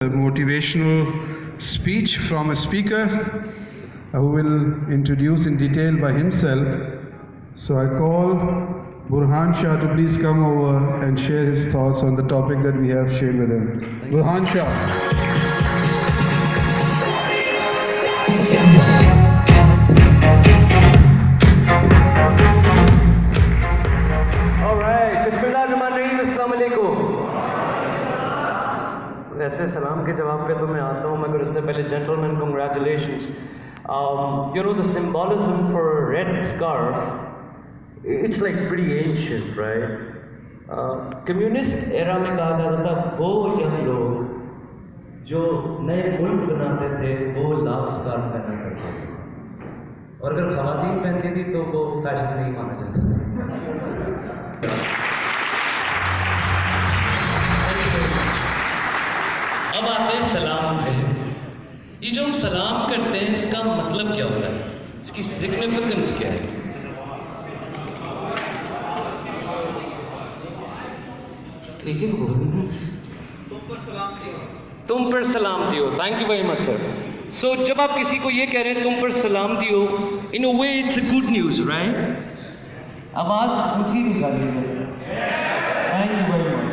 A motivational speech from a speaker who will introduce in detail by himself. So I call Burhan Shah to please come over and share his thoughts on the topic that we have shared with him. Burhan Shah. वैसे सलाम के जवाब पे तो मैं आता हूँ मगर उससे पहले gentleman congratulations you know the symbolism for a red scarf it's like pretty ancient right communist era में कहा जाता था वो यंग लोग जो नए मुल्क बनाते थे वो लाल स्कार्फ पहना करते थे और अगर ख़वातीन पहनती थी तो वो फैशन नहीं माना जाता था। अब आते हैं सलाम पे। ये जो हम सलाम करते हैं इसका मतलब क्या होता है, इसकी सिग्निफिकेंस क्या है? ठीक है, तुम पर सलाम दियो। Thank you very much sir. So जब आप किसी को ये कह रहे हैं तुम पर सलाम दियो, in a way it's a good news right? आवाज़ ऊंची निकालिए। Thank you very much.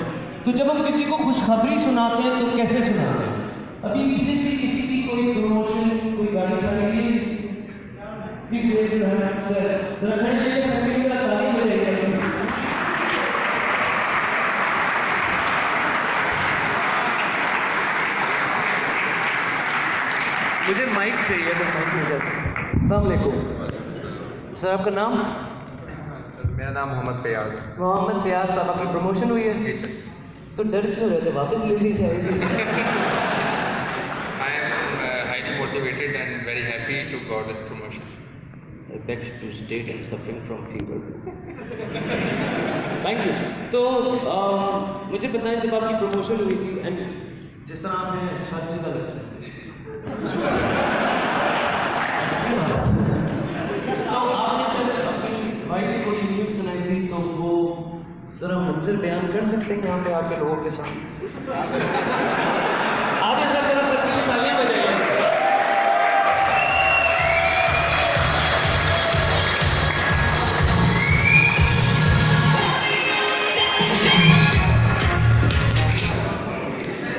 तो जब हम किसी को खुशखबरी सुनाते हैं तो कैसे सुनाते हैं? अभी रिसेंटली किसी की कोई प्रमोशन, कोई गाड़ी चलेगी, मुझे माइक चाहिए तो माइक मिल जा सकता। अस्सलाम वालेकुम सर, आपका नाम? मेरा नाम मोहम्मद प्याज। मोहम्मद प्याज साहब, आपकी प्रमोशन हुई है? जी सर। तो डर क्यों रहते, वापस ले ली जाएगी? I am highly motivated and very happy to got this promotion. I beg to state I'm suffering from fever. Thank you. तो मुझे बताएं जब आपकी प्रमोशन हुई थी एंड जिस तरह आपने शादी का लगा आपने जब अपनी वाइफ को न्यूज़ सुनाई थी तो वो जरा मंजिल बयान कर सकते हैं यहाँ पे आके लोगों के साथ? आप इधर जरा सच्ची तालियां बजाइए।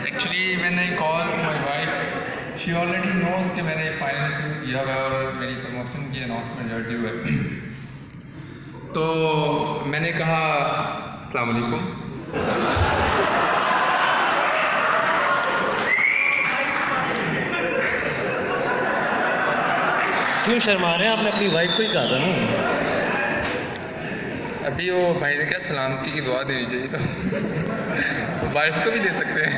Actually, when I called my wife, she already knows कि मैंने फाइनल इंटरव्यू दिया हुआ है और मेरी प्रमोशन की अनाउंसमेंट जो ड्यू है। तो मैंने कहा अस्सलाम वालेकुम। क्यों शर्मा रहे हैं? आपने अपनी वाइफ को ही कहा था ना। अभी वो भाई ने क्या सलामती की दुआ देनी चाहिए तो वाइफ को भी दे सकते हैं।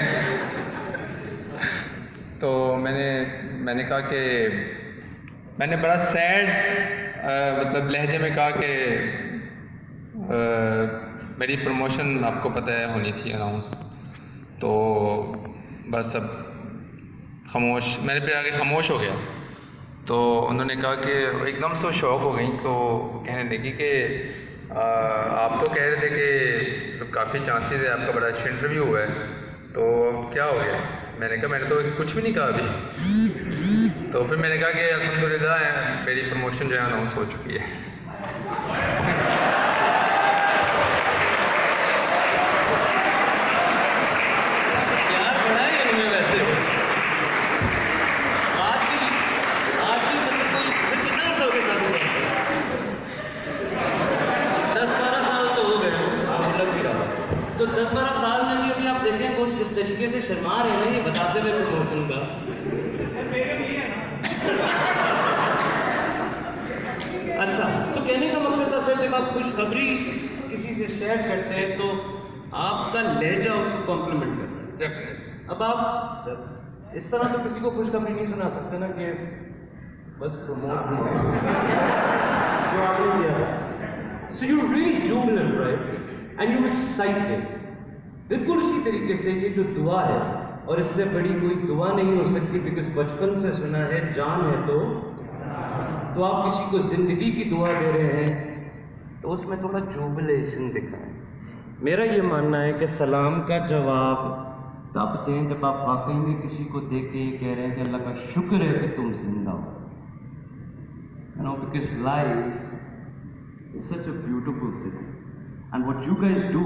तो मैंने कहा कि मैंने बड़ा सैड मतलब लहजे में कहा कि मेरी प्रमोशन आपको पता है होनी थी अनाउंस, तो बस अब खामोश, मैंने फिर आगे खामोश हो गया। तो उन्होंने कहा कि एकदम से शौक हो गई, तो कहने लगी कि आप तो कह रहे थे कि काफ़ी चांसेस है, आपका बड़ा अच्छा इंटरव्यू हुआ है, तो क्या हो गया? मैंने कहा मैंने तो कुछ भी नहीं कहा अभी। तो फिर मैंने कहा कि अल्हम्दुलिल्लाह मेरी प्रमोशन जो है अनाउंस हो चुकी है। तो 10-12 साल में भी अभी आप देखें वो जिस तरीके से शर्मा रहे हैं ना ये बताते हुए प्रमोशन का। अच्छा, तो कहने का मकसद था सर, जब आप खुशखबरी किसी से शेयर करते हैं तो आपका लहजा उसको कॉम्प्लीमेंट करता है। अब आप इस तरह तो किसी को खुशखबरी नहीं सुना सकते ना कि बस प्रमोट जो आपने किया। So you really Jubilant right and you excited. बिल्कुल उसी तरीके से ये जो दुआ है, और इससे बड़ी कोई दुआ नहीं हो सकती, बिकॉज बचपन से सुना है जान है तो आप किसी को जिंदगी की दुआ दे रहे हैं तो उसमें थोड़ा जुबिलेशन दिखा है। मेरा ये मानना है कि सलाम का जवाब तब दें जब आप वाकई में किसी को देख के ये कह रहे हैं कि अल्लाह का शुक्र है कि तुम जिंदा हो। You know, because life is such a beautiful thing. And what you guys do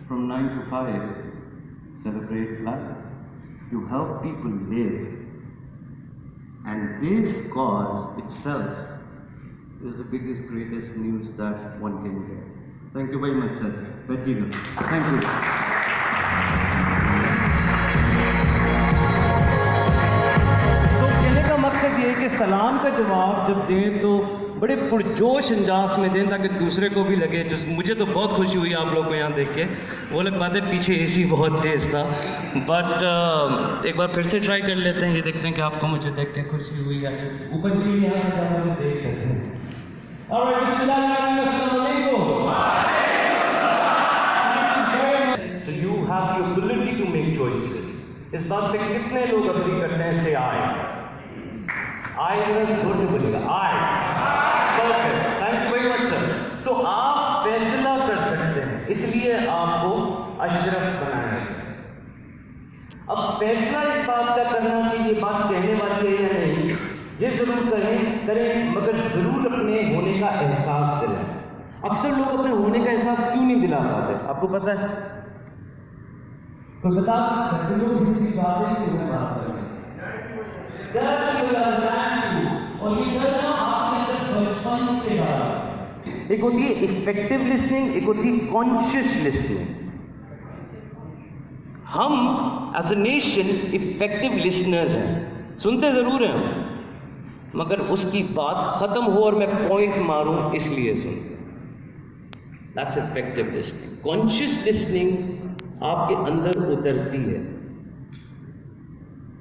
from 9 to 5, celebrate life. You help people live. And this cause itself is the biggest, greatest news that one can get. Thank you very much, sir. Very good. Thank you. तो कहने का मकसद ये है कि सलाम का जवाब जब दें तो बड़े पुरजोश अंदाज में दें ताकि दूसरे को भी लगे। जो मुझे तो बहुत खुशी हुई आप लोग को यहाँ देख के। वो अलग बात है पीछे एसी बहुत तेज़ था, बट एक बार फिर से ट्राई कर लेते हैं। ये देखते हैं कि आपको मुझे देख के खुशी हुई या ऊपर से यहाँ मुझे देख सकते हैं। So you have the ability to make choices. इस बात पे कितने लोग अग्री करते हैं से आए जोर से बोलिएगा आए। Perfect, thank you very much sir. So आप फैसला कर सकते हैं, इसलिए आपको अशरफ बनाया गया। अब फैसला इस बात का करना कि ये बात कहने वाली है या नहीं, ये जरूर करें मगर जरूर अपने होने का एहसास दिलाएं। अक्सर लोग अपने होने का एहसास क्यों नहीं दिला पाते, आपको पता है? तो बता सकते लोग दूसरी बातें क्यों मैं बात कर रहे और ये डरना आपके बचपन से रहा। एक होती है इफेक्टिव लिसनिंग, एक होती है कॉन्शियस लिसनिंग। हम as a nation effective listeners हैं, सुनते जरूर हैं मगर उसकी बात खत्म हो और मैं पॉइंट मारूं इसलिए सुनते हैं। That's effective listening. Conscious listening आपके अंदर उतरती है।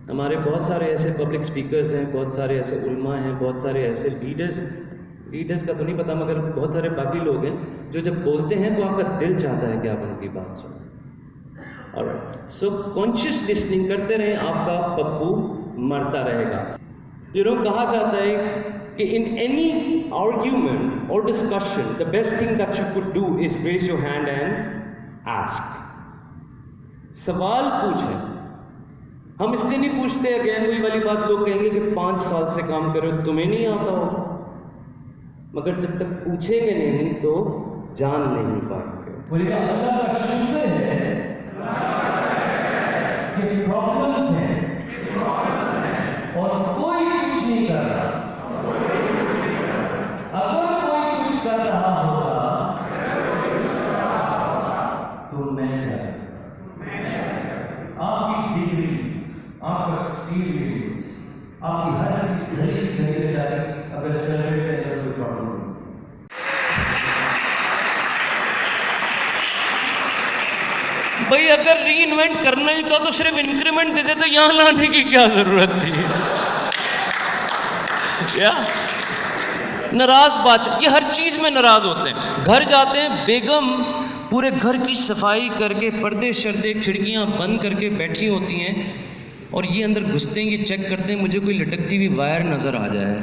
हमारे बहुत सारे ऐसे पब्लिक स्पीकर्स हैं, बहुत सारे ऐसे उलमा हैं, बहुत सारे ऐसे लीडर्स का तो नहीं पता मगर बहुत सारे बाकी लोग हैं जो जब बोलते हैं तो आपका दिल चाहता है कि आप उनकी बात सुनें। और सो कॉन्शियस लिसनिंग करते रहें, आपका पप्पू मरता रहेगा। कहा जाता है कि इन एनी आर्ग्यूमेंट और discussion the best thing that you could do is raise your hand and ask. सवाल पूछें। हम इसलिए नहीं पूछते, अगेन वही वाली बात लोग कहेंगे कि 5 साल से काम कर रहे हो तुम्हें नहीं आता हो, मगर जब तक पूछेंगे नहीं तो जान नहीं पाएंगे। बोलिए अल्लाह का शुक्र है कि प्रॉब्लम्स हैं और कोई कुछ नहीं कर रहा। अगर कोई कुछ कर रहा होगा तो मैं आपकी डिग्री, आपका एक्सपीरियंस, आपकी हर चीज घड़ी अगर सर्वे में कोई प्रॉब्लम नहीं। भाई अगर री इन्वेंट करना ही तो सिर्फ इंक्रीमेंट देते तो यहां लाने की क्या जरूरत थी? क्या नाराज बादशाह, ये हर चीज में नाराज होते हैं। घर जाते हैं, बेगम पूरे घर की सफाई करके पर्दे शर्दे खिड़कियां बंद करके बैठी होती हैं और ये अंदर घुसते हैं, ये चेक करते हैं मुझे कोई लटकती हुई वायर नज़र आ जाए,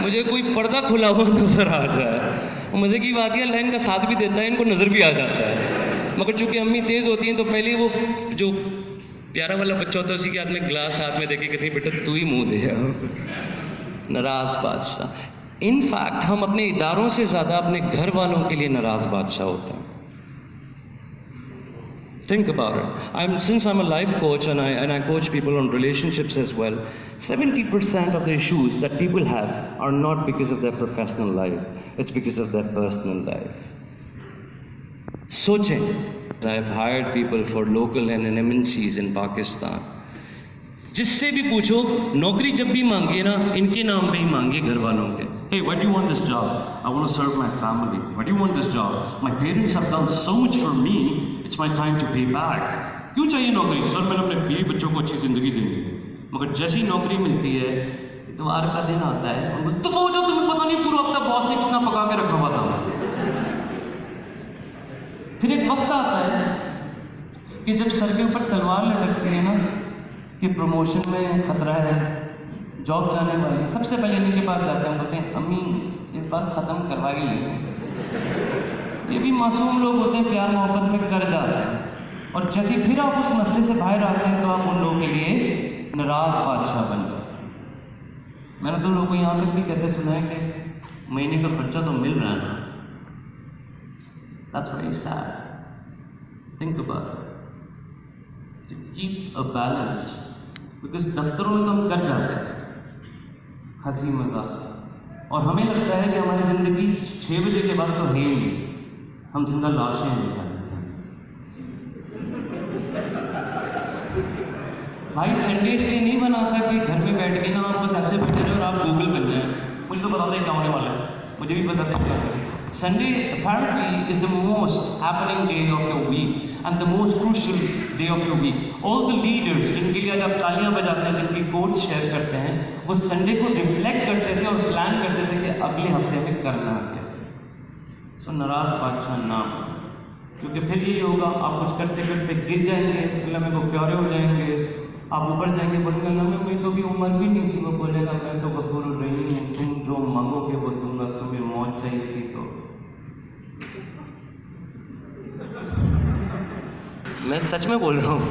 मुझे कोई पर्दा खुला हुआ नज़र आ जाए। और मज़े की बात यह लाइन का साथ भी देता है, इनको नज़र भी आ जाता है। मगर चूंकि अम्मी तेज़ होती हैं तो पहले वो जो प्यारा वाला बच्चा होता है उसी के हाथ में ग्लास हाथ में देके कहती बेटा तू ही मुँह दे। नाराज़ बादशाह। इनफैक्ट हम अपने इदारों से ज़्यादा अपने घर वालों के लिए नाराज़ बादशाह होते हैं। Think about it. Since I'm a life coach and I coach people on relationships as well, 70% of the issues that people have are not because of their professional life. It's because of their personal life. Sochein. I've hired people for local and MNCs in Pakistan. जिससे भी पूछो नौकरी जब भी मांगिए ना इनके नाम पे ही मांगिए घर वालों के। Hey, why do you want this job? I want to serve my family. Why do you want this job? My parents have done so much for me. It's my time to pay back. क्यों चाहिए नौकरी? Sir मैंने अपने बीवी बच्चों को अच्छी जिंदगी देनी है। मगर जैसी नौकरी मिलती है इतवार का दिन आता है और तो हो जाओ, तुम्हें पता नहीं पूरा हफ्ता बॉस ने कितना पका के रखा हुआ था। फिर एक वक्त आता है कि जब सर के ऊपर तलवार लटकती है ना कि प्रमोशन में खतरा है, जॉब जाने वाली है, सबसे पहले इनके पास जाते हैं, बोलते हैं अम्मी इस बार ख़त्म करवा ही लेंगे। ये भी मासूम लोग होते हैं, प्यार मोहब्बत में कर जाते हैं और जैसे ही फिर आप उस मसले से बाहर आते हैं तो आप उन लोगों के लिए नाराज बादशाह बन जाते हैं। मैंने तो लोगों को यहाँ तक भी कहते सुना है कि महीने का खर्चा तो मिल रहा है ना। That's very sad. Think about it. To keep a balance. Because दफ्तरों में तो हम कर जाते हैं हंसी मजाक, और हमें लगता है कि हमारी ज़िंदगी 6 बजे के बाद तो है ही नहीं, हम जिंदा लाशें हैं इंसान। भाई संडे इसलिए नहीं बना था कि घर में बैठ के ना आप बस ऐसे बैठे रहे और आप गूगल बन जाए। मुझे तो पता था क्या होने वाला है, मुझे भी पता था क्या करें। Sunday apparently is the most happening day of your week and the most crucial day of your week. All the leaders जिनके लिए आज आप तालियां बजाते हैं, जिनकी कोट्स शेयर करते हैं, वो संडे को रिफ्लेक्ट करते थे और प्लान करते थे कि अगले हफ्ते में करना क्या। सो नाराज बादशाह नाम, क्योंकि फिर यही होगा, आप कुछ करते करते गिर जाएंगे, अल्लाह में को प्यारे हो जाएंगे, आप ऊपर जाएंगे, बोलेंगे अल्लाह में मेरी तो भी उम्र भी नहीं थी, वो बोलेगा मैं तो गफूर रहीम हूँ, तुम जो मांगोगे वो दूंगा, तुम्हें मौत चाहिए थी तो। मैं सच में बोल रहा हूँ।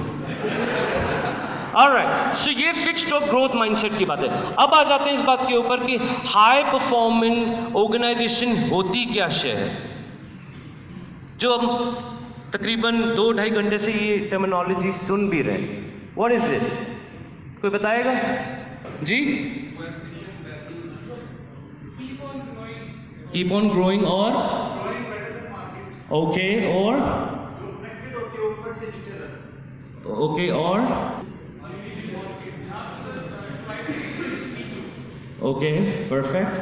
Alright, so ये फिक्स्ड और ग्रोथ माइंडसेट की बात है। अब आ जाते हैं इस बात के ऊपर कि हाई परफॉर्मिंग ऑर्गेनाइजेशन होती क्या शय है, जो हम तकरीबन 2-2.5 घंटे से ये टर्मिनोलॉजी सुन भी रहे हैं। What is it? कोई बताएगा जी? Keep on growing और ओके और ओके और ओके परफेक्ट,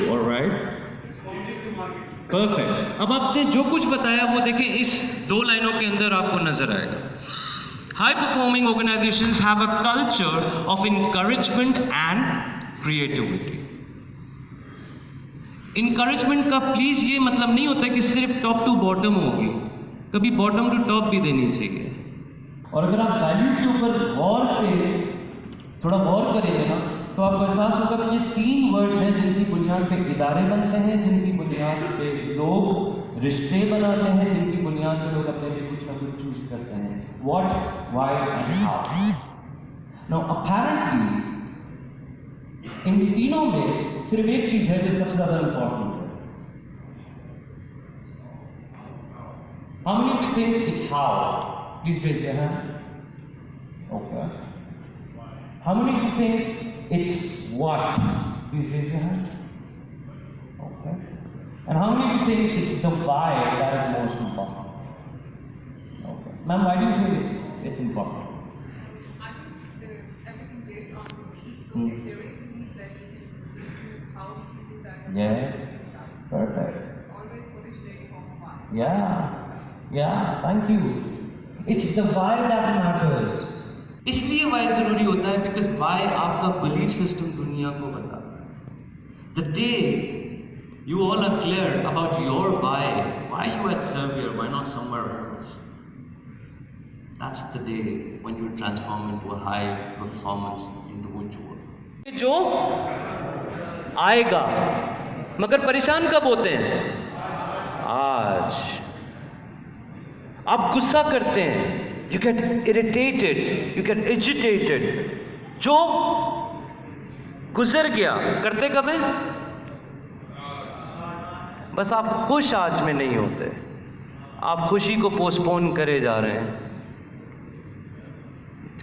ऑलराइट, परफेक्ट। अब आपने जो कुछ बताया वो देखें, इस 2 लाइनों के अंदर आपको नजर आएगा। High performing organisations have a culture of encouragement and creativity. Encouragement का प्लीज ये मतलब नहीं होता कि सिर्फ टॉप टू बॉटम होगी, कभी बॉटम टू टॉप भी देनी चाहिए। और अगर आप वैल्यू के ऊपर गौर से थोड़ा गौर करेंगे ना, तो आपको एहसास होगा कि ये 3 वर्ड्स हैं जिनकी बुनियाद पे इदारे बनते हैं, जिनकी बुनियाद पे लोग रिश्ते बनाते हैं, जिनकी बुनियाद पे लोग अपने लिए कुछ ना कुछ चूज करते हैं। What, why and how. Now apparently इन तीनों में सिर्फ एक चीज है जो सबसे ज्यादा इंपॉर्टेंट है। How many of you think it's how? Please raise your hand. Okay. How many of you think it's what? Please raise your hand. Okay. And how many of you think it's the why that is most important? Okay. Ma'am, why do you think it's important? I think everything based on need. So if there is a need, then you can do how you do that. Yeah. Perfect. Always put it in form of why. Yeah. Thank you. It's the why that matters. इसलिए why जरूरी होता है because why आपका belief system दुनिया को बताता है। The day you all are clear about your why you at Servier, why not somewhere else, that's the day when you transform into a high performance individual. जो आएगा, मगर परेशान कब होते हैं? आज। आप गुस्सा करते हैं, you get irritated, you get agitated। जो गुजर गया करते कब है? बस आप खुश आज में नहीं होते, आप खुशी को पोस्टपोन करे जा रहे हैं।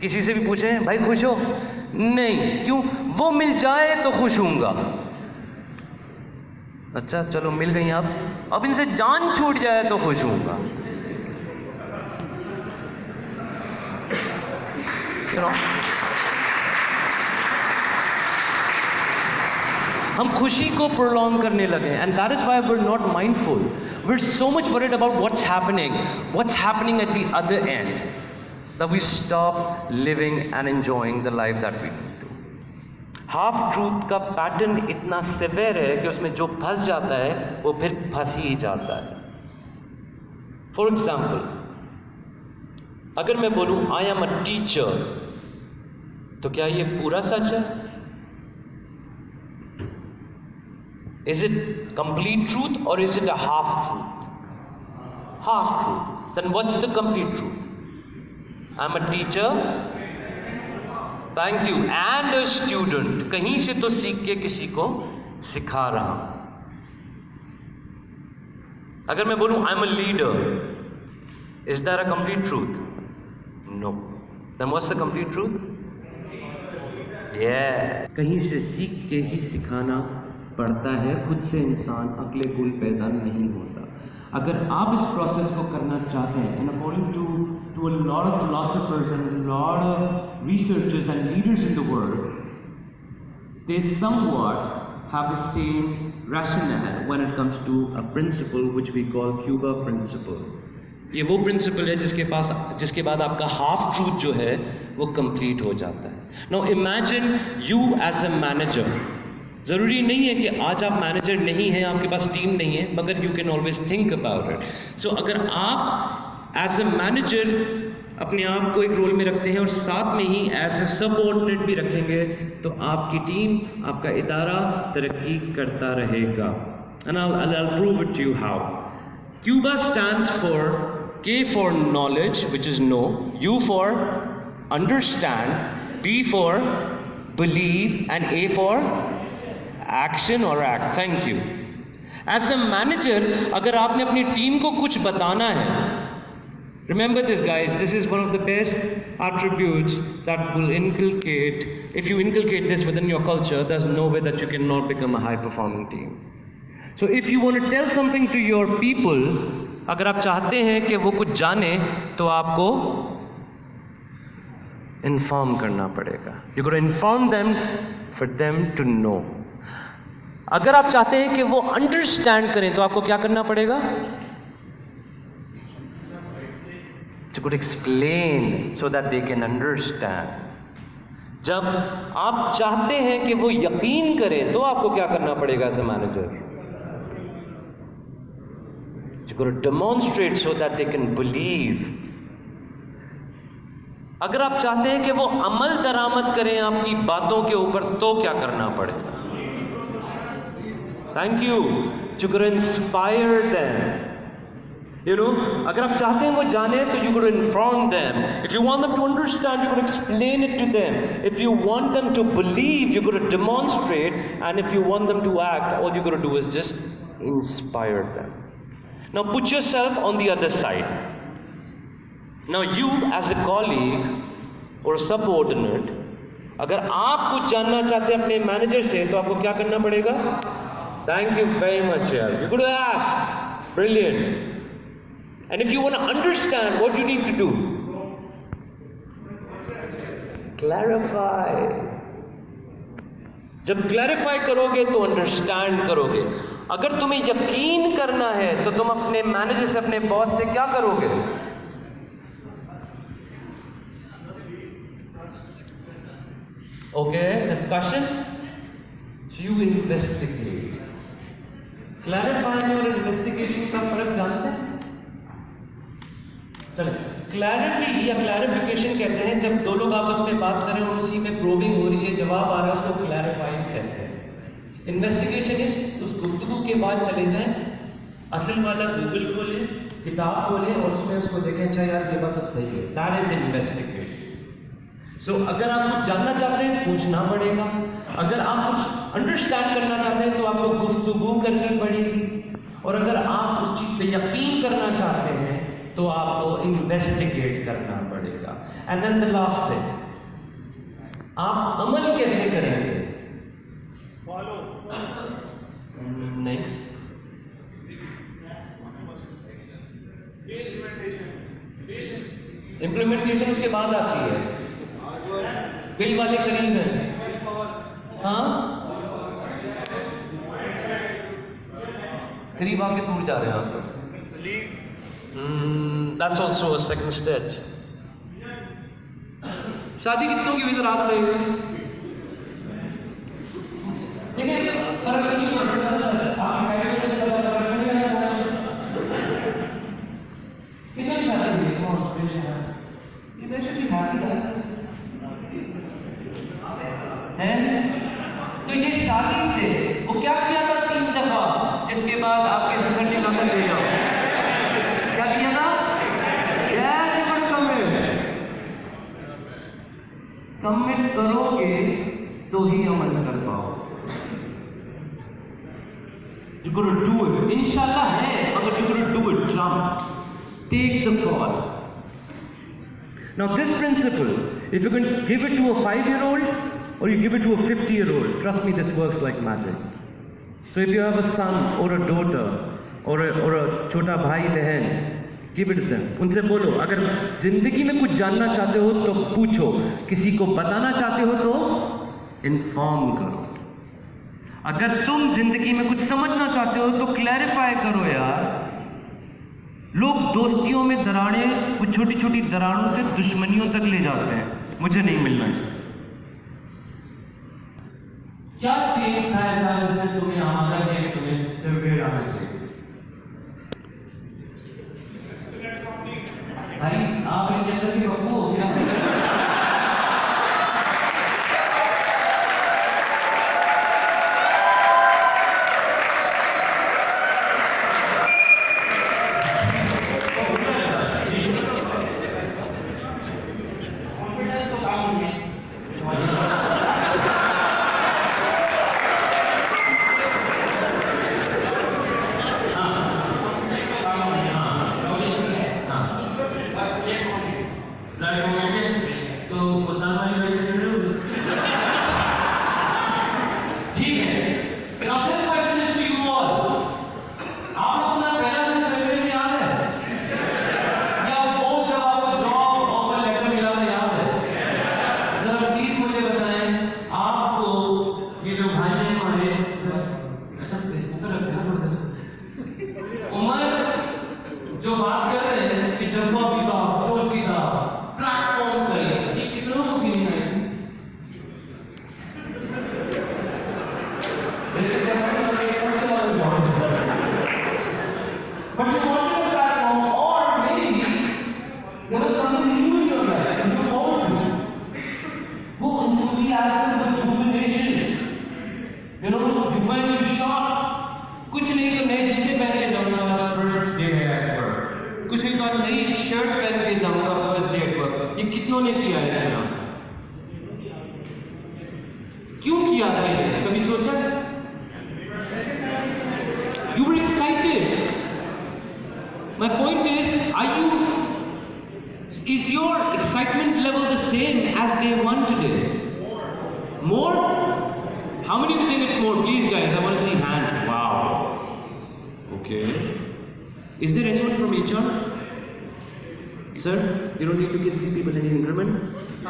किसी से भी पूछें भाई खुश हो? नहीं। क्यों? वो मिल जाए तो खुश हूंगा। अच्छा चलो मिल गई, अब इनसे जान छूट जाए तो खुश हूंगा। You know? हम खुशी को प्रोलॉन्ग करने लगे, and that is why we are not mindful. We are so much worried about what's happening at the other end, that we stop living and enjoying the life that we need to. Half truth का pattern इतना severe है कि उसमें जो फंस जाता है वो फिर फंस ही जाता है। फॉर एग्जाम्पल, अगर मैं बोलूं आई एम अ टीचर, तो क्या ये पूरा सच है? इज इट कंप्लीट ट्रूथ और is it a half truth? half truth. Then what's the complete truth? I'm a teacher, thank you, and a student. कहीं से तो सीख के किसी को सिखा रहा हूं. अगर मैं बोलूं I'm a leader, is that a complete truth? No. Then what's the complete truth? Yeah. कहीं से सीख के ही सिखाना पड़ता है, खुद से इंसान अगले गुल पैदा नहीं होता. अगर आप इस प्रोसेस को करना चाहते हैं, and according to a lot of philosophers and a lot of researchers and leaders in the world, they somewhat have the same rationale when it comes to a principle which we call Cuba principle. ये वो principal है जिसके बाद आपका half truth जो है वो complete हो जाता है. Now imagine you as a manager. ज़रूरी नहीं है कि आज आप मैनेजर नहीं हैं, आपके पास टीम नहीं है, मगर you can always think about it. So अगर आप एज अ मैनेजर अपने आप को एक रोल में रखते हैं और साथ में ही एज अ सबऑर्डिनेट भी रखेंगे, तो आपकी टीम, आपका इदारा तरक्की करता रहेगा. And I'll prove it to you how. Cuba stands for K for knowledge, which is know, U for understand, B for believe, and A for action or act. Thank you. As a manager, अगर आपने अपनी team को कुछ बताना है, remember this guys, this is one of the best attributes that will inculcate, if you inculcate this within your culture, there's no way that you cannot become a high performing team. So if you want to tell something to your people, अगर आप चाहते हैं कि वो कुछ जाने, तो आपको इन्फॉर्म करना पड़ेगा. You got to inform them for them to know. अगर आप चाहते हैं कि वो अंडरस्टैंड करें, तो आपको क्या करना पड़ेगा? You got to explain so that they can understand. जब आप चाहते हैं कि वो यकीन करें, तो आपको क्या करना पड़ेगा as a manager? You got to demonstrate so that they can believe. अगर आप चाहते हैं कि वो अमल दरामद करें आपकी बातों के ऊपर, तो क्या करना पड़ेगा? Thank you. You got to inspire them. You know, अगर आप चाहते हैं वो जाने, तो you got to inform them. If you want them to understand, you got to explain it to them. If you want them to believe, you got to demonstrate. And if you want them to act, all you got to do is just inspire them. Now put yourself on the other side. Now you as a colleague or subordinate, अगर आप कुछ जानना चाहते हैं अपने manager से, तो आपको क्या करना पड़ेगा? Thank you very much, yaar. You got to ask. Brilliant. And if you want to understand, what you need to do? Clarify. जब क्लैरिफाई करोगे तो अंडरस्टैंड करोगे. अगर तुम्हें यकीन करना है, तो तुम अपने मैनेजर से, अपने बॉस से क्या करोगे? Okay, discussion. You investigate. Clarifying और इन्वेस्टिगेशन का फर्क जानते हैं? चले, क्लैरिटी या क्लैरिफिकेशन कहते हैं जब दो लोग आपस में बात करें और उसी में प्रोबिंग हो रही है, जवाब आ रहा है, उसको क्लैरिफाइंग कहते हैं. इन्वेस्टिगेशन इज उस गुफ्तगू के बाद चले जाएं, असल वाला गूगल खोलें, किताब खोलें और उसमें उसको देखें, अच्छा यार ये बात तो सही है. That is investigation. सो अगर आप कुछ जानना चाहते हैं, पूछना पड़ेगा. अगर आप कुछ अंडरस्टैंड करना चाहते हैं, तो आपको गुफ्तगू करनी पड़ेगी. और अगर आप उस चीज़ पे यकीन करना चाहते हैं, तो आपको इन्वेस्टिगेट करना पड़ेगा. And then the last thing, आप अमल कैसे करेंगे? फॉलो नहीं, इम्प्लीमेंटेशन उसके बाद आती है. बिल वाले करीब हैं. हाँ, करीब आके दूर जा रहे हैं आप. That's also a second stage. शादी कितनों की भी रात रहेगी? देखिए, फर्क नहीं पड़ता. आप कितने की शादी है? तो ये शादी से वो क्या किया था 3 दफा, जिसके बाद आपके ससुर ने कहा ले जाओ. क्या कमिट करोगे तो ही अमल कर पाओ। You're gonna do it. इंशाल्लाह है, मगर you're gonna do it. Jump. Take the fall. Now this principle, if you can give it to a 5-year-old or you give it to a 50-year-old, trust me, this works like magic. So if you have a son or a daughter or a छोटा भाई बहन, give it to them. उनसे बोलो, अगर जिंदगी में कुछ जानना चाहते हो तो पूछो, किसी को बताना चाहते हो तो इन्फॉर्म करो। अगर तुम जिंदगी में कुछ समझना चाहते हो तो क्लैरिफाई करो यार। लोग दोस्तियों में दरारें, कुछ छोटी छोटी दरारों से दुश्मनियों तक ले जाते हैं। मुझे नहीं मिलना इससे। क्या चेंज था ऐसा जिसने तुम्हें आमादा किया कि तुम्हें सिर्फ आना चाहिए? भाई आप इनके अंदर की बब्बू हो क्या?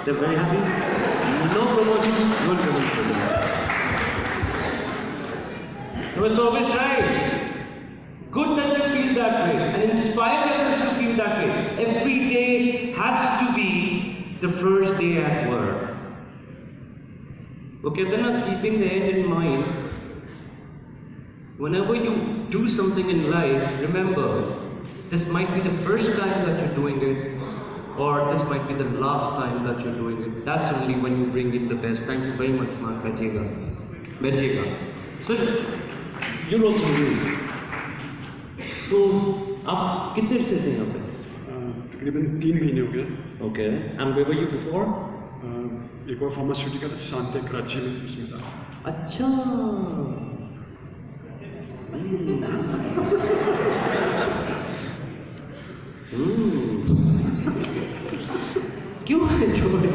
They're very happy. No promotions, no trouble for them. No, it's always right. Good that you feel that way, and inspired that you should feel that way. Every day has to be the first day at work. Okay, then keeping the end in mind. Whenever you do something in life, remember, this might be the first time that you're doing it, or this might be the last time that you're doing it. That's only when you bring in the best. Thank you very much, Mark. बैठिएगा. Sir, you're also new. तो आप कितने अरसे से यहाँ पे? तकरीबन 3 महीने हो गए. Okay. And where were you before? एक और फार्मास्यूटिकल शांति कराची में उसमें था. अच्छा. क्यों है छोड़ के?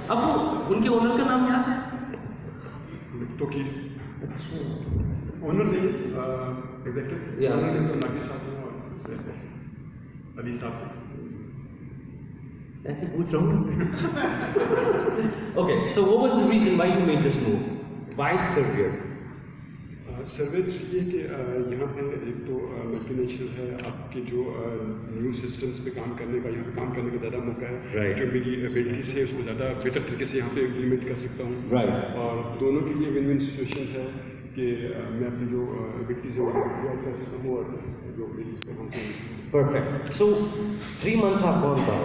अब उनके ओनर का नाम याद है? तो की ओनर नहीं, एग्जीक्यूटिव ओनर तो नागी साहब हैं और अली साहब. ऐसे पूछ रहा हूँ. Okay, so what was the reason why you made this move? Why Servier? Service ये कि यहाँ पे एक तो मल्टीनेशनल है, आपके जो न्यू सिस्टम्स पे काम करने का, यहाँ पे काम करने का ज़्यादा मौका है. Right. जो मेरी एबिलिटीज है उसको ज़्यादा बेटर तरीके से यहाँ पे इम्प्लीमेंट कर सकता हूँ. Right. और दोनों के लिए विन विन सिचुएशन है कि मैं अपनी जो एबिलिटीज है वो डिप्लॉय कर सकता हूँ और जो मेरी. Perfect. So 3 months have gone by.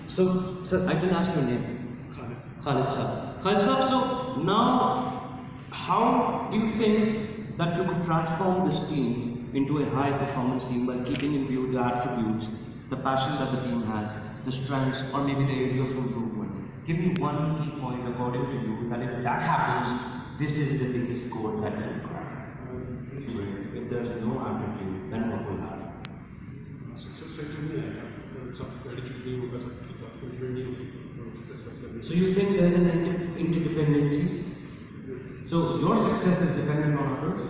So, sir, I didn't ask your name. Khalid Saab. Khalid Saab, so now, how do you think that you could transform this team into a high performance team by keeping in view the attributes, the passion that the team has, the strengths, or maybe the area of improvement. Give me one key point according to you that if that happens, this is the biggest goal that you crack. If there's no attitude, then what will happen? Success factor नहीं आएगा, सब attitude नहीं होगा, सब confident नहीं होगा, success factor. So you think there's an interdependency? So your success is dependent on others?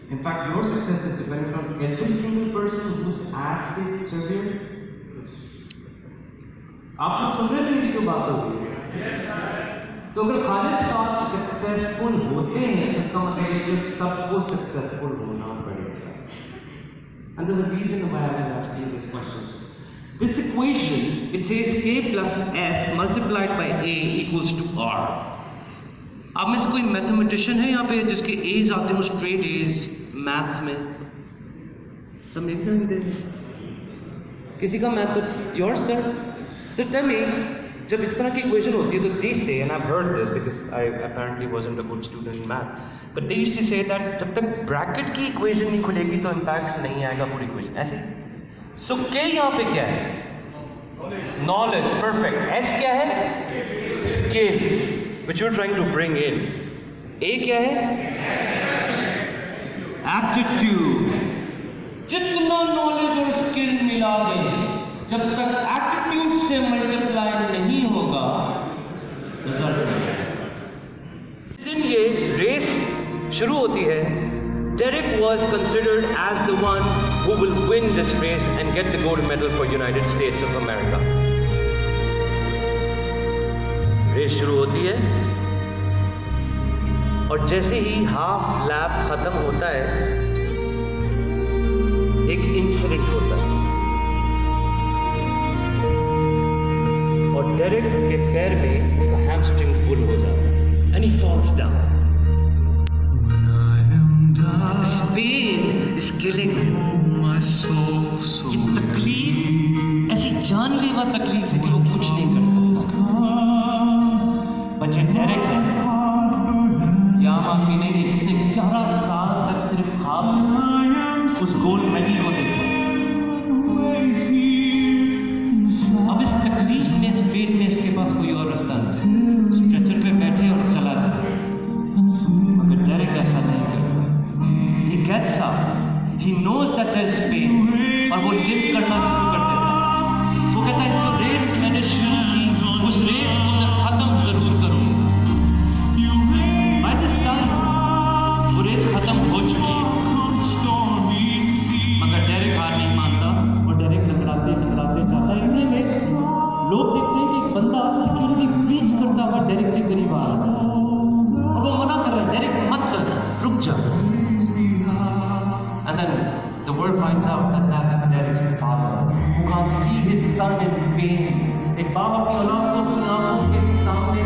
In fact, your success is dependent on every single person who's at say Servier? आप लोग सुन रहे हैं कि जो बात हो रही है? तो अगर खालिद साहब सक्सेसफुल होते हैं, इसका मतलब है कि सबको सक्सेसफुल होना पड़ेगा। And there's a reason why I was asking these questions. This equation, it says A plus S multiplied by A equals to R. आप में से कोई मैथमेटिशियन है यहाँ पे जिसके A's आते हो स्ट्रेट A's मैथ में? सब देख रहे हैं? किसी का मैथ तो योर सर टेल मी, जब इस तरह की इक्वेशन होती है तो they say, and I have heard this because I apparently wasn't a good student in math, but they used to say that जब तक ब्रैकेट की इक्वेशन नहीं खुलेगी तो इंपैक्ट नहीं आएगा पूरी इक्वेशन ऐसे। सो के यहाँ पे क्या है? Knowledge, perfect. एस क्या है? Skill, which you are trying to bring in. A क्या है? एप्टीट्यूड। जितना नॉलेज और स्किल मिला दें, जब तक एटीट्यूड से मल्टीप्लाई नहीं होगा, रिजल्ट नहीं आएगा। जिस दिन ये रेस शुरू होती है, Derek was considered as the one who will win this race and get the gold medal for United States of America. Race शुरू होती है और जैसे ही हाफ लैप खत्म होता है, एक इंसिडेंट होता है और डेरिक के पैर में उसका हैमस्ट्रिंग पुल हो जाता है and he falls down. Pain is killing him. ये तकलीफ ऐसी जानलेवा तकलीफ है कि वो कुछ नहीं कर सकता। बच्चे डेरिक है या आम आदमी नहीं, जिसने 11 साल तक सिर्फ ख्वाब उस गोल्ड मेडल को देखा। अब इस तकलीफ में, इस पेन में इसके पास कोई और रास्ता नहीं, स्ट्रेचर पे बैठे और चला जाए, मगर डेरिक ऐसा नहीं करता। He gets up, he knows that there is pain, और वो लिव करना शुरू कर देता है। वो कहता है जो रेस मैंने शुरू की, उस रेस को मैं खत्म जरूर करूंगा। By this time वो रेस खत्म हो चुकी है, मगर डेरिक हार नहीं मानता और डेरिक लंगड़ाते लंगड़ाते जाता है। इतने में लोग देखते हैं कि एक बंदा सिक्योरिटी ब्रीच करता हुआ डेरिक के करीब आ रहा है और वो मना कर रहा है, डेरिक मत कर, रुक जा। And then the world finds out that that's Derik's father, who can't see his son in pain. एक बाप अपनी औलाद को अपनी आंखों के सामने